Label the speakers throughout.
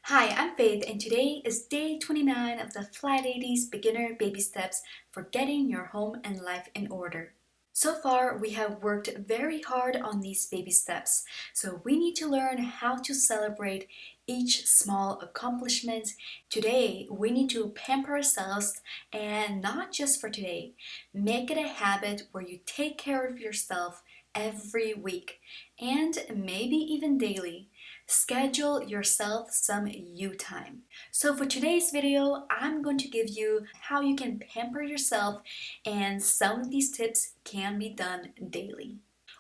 Speaker 1: Hi, I'm Faith, and today is day 29 of the Flylady's Beginner Baby Steps for getting your home and life in order. So far, we have worked very hard on these baby steps, so we need to learn how to celebrate each small accomplishment. Today, we need to pamper ourselves, and not just for today. Make it a habit where you take care of yourself every week, and maybe even daily. Schedule yourself some you time. So for today's video, I'm going to give you how you can pamper yourself, and some of these tips can be done daily.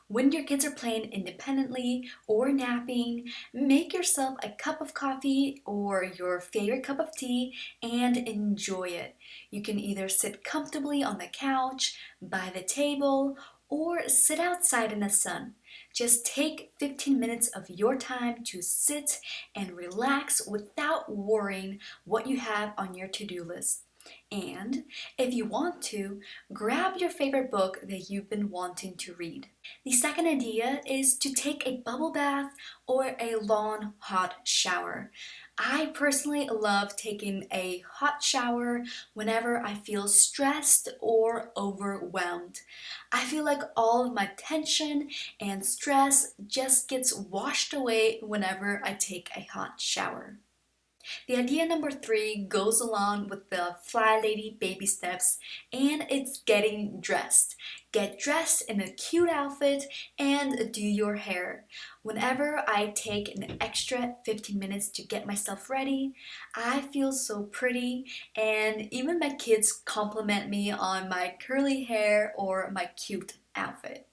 Speaker 1: When your kids are playing independently or napping, make yourself a cup of coffee or your favorite cup of tea and enjoy it. You can either sit comfortably on the couch, by the table, or sit outside in the sun. Just take 15 minutes of your time to sit and relax without worrying what you have on your to-do list. And if you want to, grab your favorite book that you've been wanting to read. The second idea is to take a bubble bath or a long hot shower. I personally love taking a hot shower whenever I feel stressed or overwhelmed. I feel like all of my tension and stress just gets washed away whenever I take a hot shower. The idea number 3 goes along with the Flylady baby steps, and it's getting dressed. Get dressed in a cute outfit and do your hair. Whenever I take an extra 15 minutes to get myself ready, I feel so pretty, and even my kids compliment me on my curly hair or my cute outfit.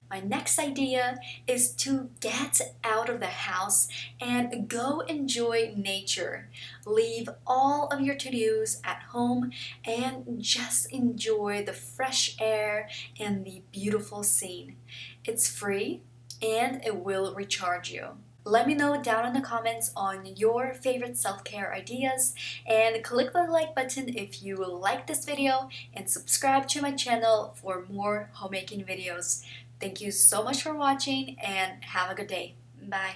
Speaker 1: My next idea is to get out of the house and go enjoy nature. Leave all of your to-dos at home and just enjoy the fresh air and the beautiful scene. It's free and it will recharge you. Let me know down in the comments on your favorite self-care ideas, and click the like button if you like this video, and subscribe to my channel for more homemaking videos. Thank you so much for watching, and have a good day. Bye.